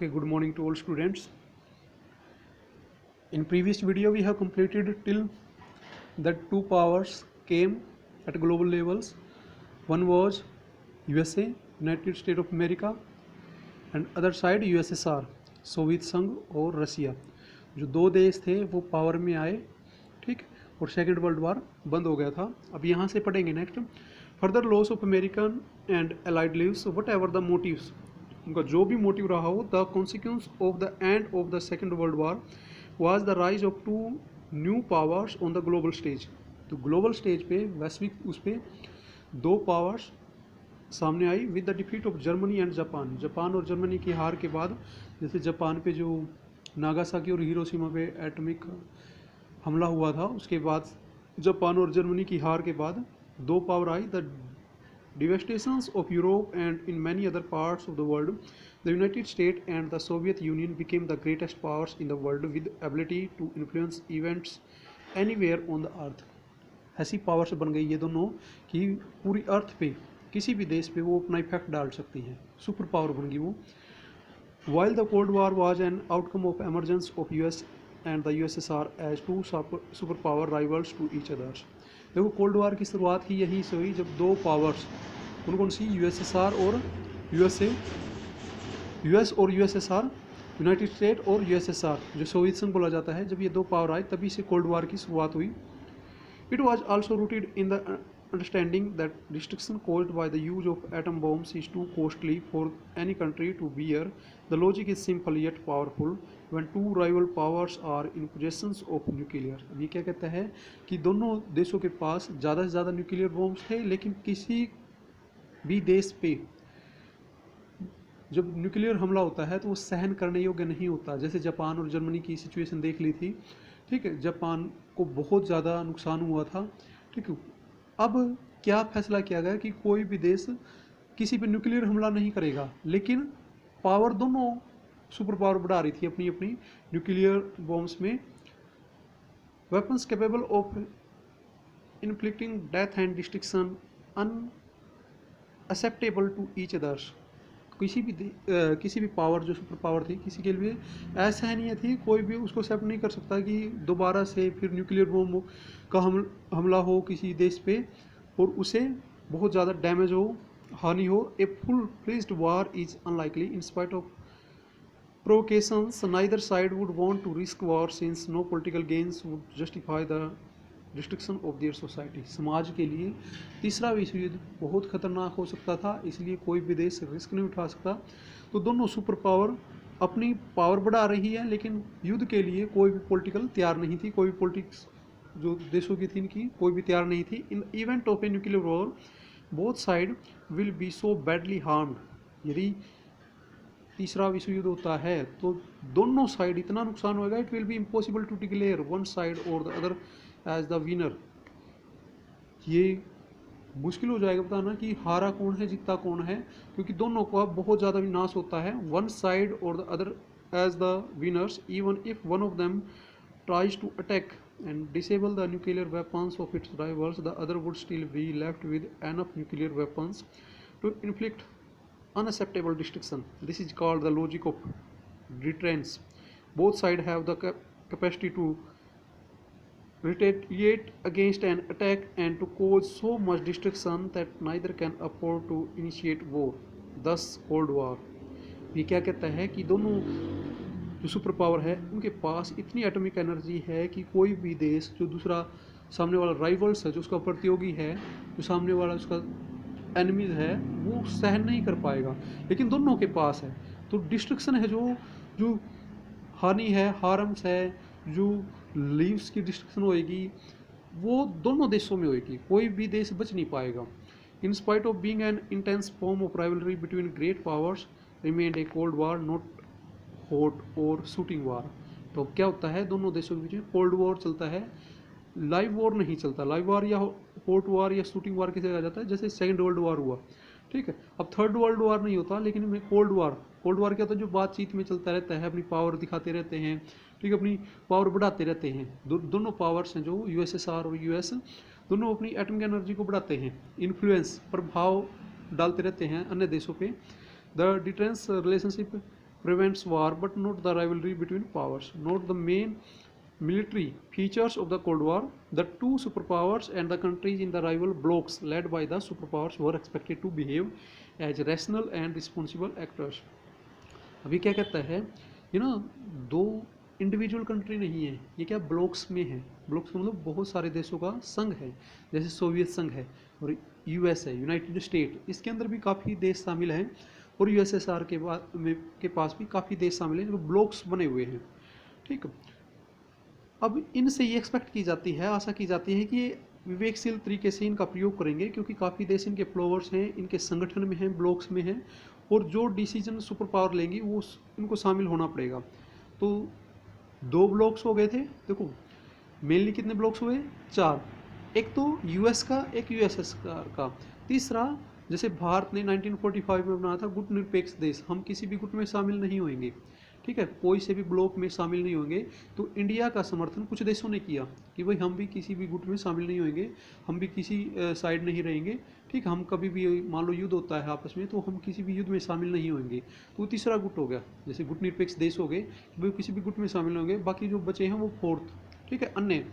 Okay, good morning to all students. In previous video we have completed till that two powers came at global levels. One was USA, United States of America, and other side USSR, Soviet संघ और रसिया. जो दो देश थे वो power में आए, ठीक, और सेकेंड वर्ल्ड वार बंद हो गया था. अब यहाँ से पढ़ेंगे next. Further loss of American and allied lives whatever the motives, उनका जो भी मोटिव रहा हो. The consequence of the end of the second world war was the rise of two new powers on the global stage. तो global stage पे, वैश्विक उस पर दो पावर्स सामने आई with the defeat of Germany and Japan. Japan और Germany की हार के बाद, जैसे जापान पे जो नागासाकी और हिरोशिमा पे एटॉमिक हमला हुआ था, उसके बाद जापान और जर्मनी की हार के बाद दो power I. The devastations of Europe and in many other parts of the world, the United States and the Soviet Union became the greatest powers in the world with ability to influence events anywhere on the earth. ऐसी powers बन गई ये दोनों कि पूरी अर्थ पे किसी भी देश पे वो अपना इफेक्ट डाल सकती हैं. सुपर पावर बन गई वो. While the Cold War was an outcome of emergence of US and the USSR as two superpower rivals to each other. देखो, कोल्ड वार की शुरुआत ही यहीं से हुई जब दो पावर्स, कौन कौन सी, यूएसएसआर और यूएसए, यूएस और यूएसएसआर, यूनाइटेड स्टेट और यूएसएसआर, जो सोवियत संघ बोला जाता है, जब ये दो पावर आए तभी से कोल्ड वार की शुरुआत हुई. It was also rooted in the understanding that destruction caused by the use of atom bombs is too costly for any country to bear. The logic is simple yet powerful when two rival powers are in possession of nuclear. ये क्या कहता है कि दोनों देशों के पास ज़्यादा से ज़्यादा न्यूक्लियर बॉम्ब्स थे, लेकिन किसी भी देश पे जब न्यूक्लियर हमला होता है तो वो सहन करने योग्य नहीं होता. जैसे जापान और जर्मनी की सिचुएशन देख ली थी, ठीक है, जापान को बहुत ज़्यादा नुकसान हुआ था, ठीक है. अब क्या फैसला किया गया कि कोई भी देश किसी पे न्यूक्लियर हमला नहीं करेगा, लेकिन पावर दोनों सुपर पावर बढ़ा रही थी अपनी अपनी न्यूक्लियर बॉम्ब्स में. Weapons capable of inflicting death and destruction unacceptable to each others. किसी भी पावर जो सुपर पावर थी, किसी के लिए असहनीय थी. कोई भी उसको एक्सेप्ट नहीं कर सकता कि दोबारा से फिर न्यूक्लियर बॉम्ब का हमला हो किसी देश पे और उसे बहुत ज़्यादा डैमेज हो, हानि हो. A full fledged war is unlikely in spite of provocations. Neither side would want to risk war since no political gains would justify the destruction of their society. समाज के लिए तीसरा विश्व युद्ध बहुत खतरनाक हो सकता था, इसलिए कोई भी देश रिस्क नहीं उठा सकता. तो दोनों सुपर पावर अपनी पावर बढ़ा रही है, लेकिन युद्ध के लिए कोई भी पॉलिटिकल तैयार नहीं थी. कोई भी पॉलिटिक्स जो देशों की थी इनकी कोई भी तैयार नहीं थी. इन event of a nuclear war both side will be so badly harmed. यदि तीसरा विश्व युद्ध होता है तो दोनों साइड इतना नुकसान होगा, it will be impossible to declare one side और the other as the winner. ये मुश्किल हो जाएगा बताना कि हारा कौन है, जीता कौन है, क्योंकि दोनों का बहुत ज़्यादा विनाश होता है. वन साइड और the other as the winners, even if one of them tries to attack and disable the nuclear weapons of its rivals, the other would still be left with enough nuclear weapons to inflict unacceptable destruction. This is called the logic of deterrence. Both sides have the capacity to retaliate against an attack and to cause so much destruction that neither can afford to initiate war. Thus Cold War. ये क्या कहता है कि दोनों जो super power है उनके पास इतनी एटॉमिक एनर्जी है कि कोई भी देश जो दूसरा सामने वाला राइवल्स है, जो उसका प्रतियोगी है, जो सामने वाला उसका एनिमीज है, वो सहन नहीं कर पाएगा, लेकिन दोनों के पास है. तो डिस्ट्रक्शन है, जो हानि है, हार्म्स है, जो लीव्स की डिस्ट्रक्शन होएगी, वो दोनों देशों में होएगी. कोई भी देश बच नहीं पाएगा. इन spite of being an intense form of rivalry between great powers remained A cold war not hot और शूटिंग वार. तो क्या होता है, दोनों देशों के बीच में कोल्ड वॉर चलता है, लाइव वॉर नहीं चलता. लाइव वार या हॉट वार या शूटिंग वार किसे कहा जाता है, जैसे सेकंड वर्ल्ड वार हुआ, ठीक है. अब थर्ड वर्ल्ड वार नहीं होता, लेकिन में कोल्ड वार क्या होता है, जो बातचीत में चलता रहता है, अपनी पावर दिखाते रहते हैं, ठीक है, अपनी पावर बढ़ाते रहते हैं. दोनों पावर्स हैं जो यूएसएसआर और यूएस, दोनों अपनी एटॉमिक एनर्जी को बढ़ाते हैं, इन्फ्लुएंस, प्रभाव डालते रहते हैं अन्य देशों पे. The difference relationship prevents war but not the rivalry between powers. Note the main military features of the Cold War. The two superpowers and the countries in the rival blocs led by the superpowers were expected to behave as rational and responsible actors. अभी क्या कहता है, ये ना दो individual country नहीं है, ये क्या ब्लॉक्स में है। ब्लॉक्स का मतलब बहुत सारे देशों का संघ है, जैसे सोवियत संघ है और यूएस है, यूनाइटेड स्टेट, इसके अंदर भी काफ़ी देश शामिल हैं और यूएसएसआर के पास भी काफ़ी देश शामिल हैं जो ब्लॉक्स बने हुए हैं। ठीक, अब इनसे ये एक्सपेक्ट की जाती है, आशा की जाती है कि ये विवेकशील तरीके से इनका प्रयोग करेंगे, क्योंकि काफ़ी देश इनके फ्लोवर्स हैं, इनके संगठन में हैं, ब्लॉक्स में हैं, और जो डिसीजन सुपर पावर लेंगी वो इनको शामिल होना पड़ेगा। तो दो ब्लॉक्स हो गए थे, देखो मेनली कितने ब्लॉक्स हुए, 4, एक तो यूएस का, एक यूएसएसआर का, तीसरा जैसे भारत ने 1945 में बनाया था गुट निरपेक्ष देश, हम किसी भी गुट में शामिल नहीं होंगे, ठीक है, कोई से भी ब्लॉक में शामिल नहीं होंगे। तो इंडिया का समर्थन कुछ देशों ने किया कि भाई हम भी किसी भी गुट में शामिल नहीं होंगे, हम भी किसी साइड नहीं रहेंगे, ठीक, हम कभी भी मान लो युद्ध होता है आपस में तो हम किसी भी युद्ध में शामिल नहीं होंगे। तो तीसरा गुट हो गया, जैसे गुट निरपेक्ष देश हो गए कि भाई किसी भी गुट में शामिल होंगे, बाकी जो बचे हैं वो फोर्थ, ठीक है, अन्य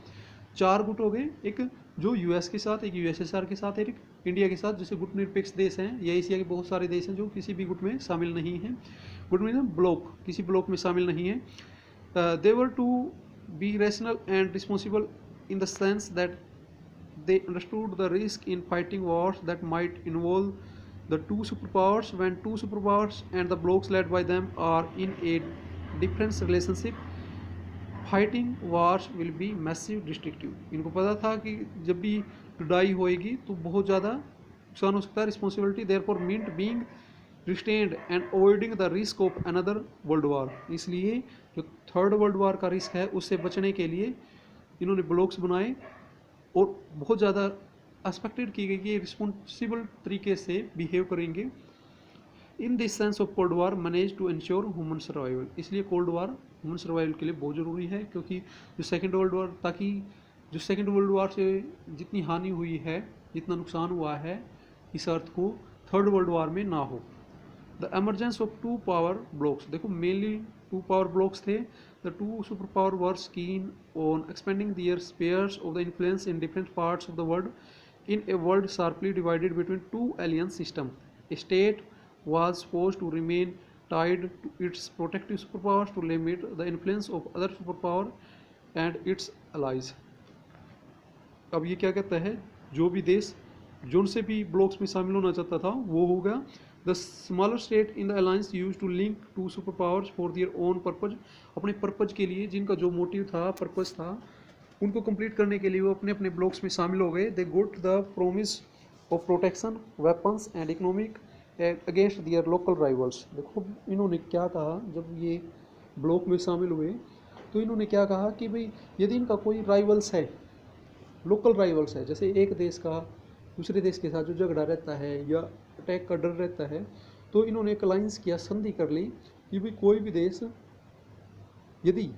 4 गुट हो गए, एक जो यूएस के साथ, एक यूएसएसआर के साथ, एक इंडिया के साथ, जैसे गुट निरपेक्ष देश हैं या एशिया के बहुत सारे देश हैं जो किसी भी गुट में शामिल नहीं हैं। गुट में ब्लॉक, किसी ब्लॉक में शामिल नहीं है। They were to be rational and responsible in the sense that they understood the risk in fighting wars that might involve the two superpowers. When two superpowers and the blocs led by them are in a different relationship, fighting wars will be massive destructive. इनको पता था कि जब भी लड़ाई होएगी तो बहुत ज़्यादा नुकसान हो सकता है। Responsibility therefore meant being restrained and avoiding the risk of another world war. इसलिए जो थर्ड वर्ल्ड वार का रिस्क है उससे बचने के लिए इन्होंने ब्लॉक्स बनाए और बहुत ज़्यादा एक्सपेक्टेड की गई कि रिस्पॉन्सिबल तरीके से बिहेव करेंगे। In this sense of cold war manage to ensure human survival. इसलिए कोल्ड वार ह्यूमन सर्वाइवल के लिए बहुत ज़रूरी है, क्योंकि जो सेकेंड वर्ल्ड वार, ताकि जो सेकेंड वर्ल्ड वार से जितनी हानि हुई है, जितना नुकसान हुआ है इस अर्थ को, थर्ड वर्ल्ड वार में ना हो। The emergence of two power blocs, देखो मेनली 2 पावर ब्लॉक्स थे। The two superpower were keen on expanding their spheres of the influence in different parts of the world. In a world sharply divided between two alien systems, a state was supposed to remain tied to its protective superpowers to limit the influence of other superpower and its allies. अब ये क्या कहता है, जो भी देश जो उनसे भी ब्लॉक्स में शामिल होना चाहता था वो होगा। The smaller state in the alliance use to link to super powers for their own purpose, अपने पर्पज के लिए, जिनका जो मोटिव था, पर्पज था, उनको कंप्लीट करने के लिए वो अपने अपने ब्लॉक्स में शामिल हो गए। They got the promise of protection, weapons and economic against their local rivals. देखो इन्होंने क्या कहा, जब ये ब्लॉक में शामिल हुए तो इन्होंने क्या कहा कि भाई यदि इनका कोई राइवल्स है, लोकल राइवल्स है, जैसे एक देश का दूसरे देश के साथ जो झगड़ा रहता है या अटैक का डर रहता है, तो इन्होंने एक अलायंस किया, संधि कर ली कि भाई कोई भी देश यदि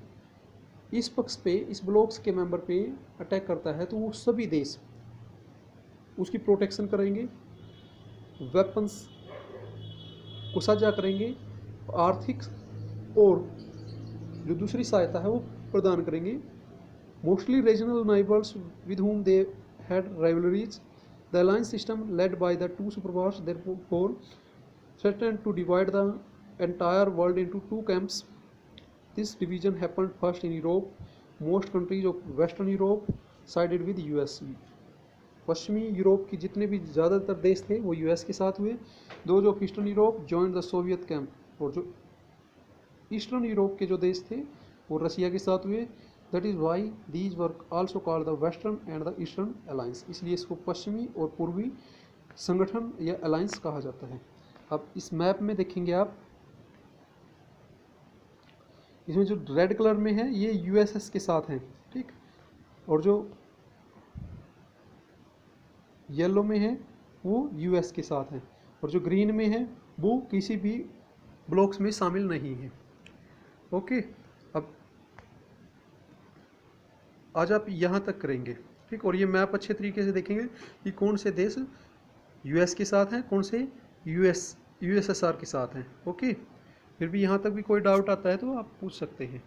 इस पक्ष पे, इस ब्लॉक्स के मेंबर पे अटैक करता है तो वो सभी देश उसकी प्रोटेक्शन करेंगे, वेपन्स को साझा करेंगे, आर्थिक और जो दूसरी सहायता है वो प्रदान करेंगे। Mostly regional neighbours with whom they had rivalries. The alliance system led by the two superpowers therefore threatened to divide the entire world into two camps. This division happened first in Europe. Most countries of Western Europe sided with US. पश्चिमी Europe की जितने भी ज़्यादातर देश थे वो US के साथ हुए। Those of Eastern Europe joined the Soviet camp. और जो ईस्टर्न यूरोप के जो देश थे वो रसिया के साथ हुए। That is why these were also called the Western and the Eastern Alliance. इसलिए इसको पश्चिमी और पूर्वी संगठन या अलायंस कहा जाता है। अब इस मैप में देखेंगे आप, इसमें जो रेड कलर में है ये यूएसएस के साथ हैं, ठीक, और जो येलो में है वो यूएस के साथ हैं, और जो ग्रीन में है वो किसी भी ब्लॉक्स में शामिल नहीं है। ओके, अब आज आप यहाँ तक करेंगे, ठीक, और ये मैप अच्छे तरीके से देखेंगे कि कौन से देश यूएस के साथ हैं, कौन से यूएसएसआर के साथ हैं। ओके, फिर भी यहाँ तक भी कोई डाउट आता है तो आप पूछ सकते हैं।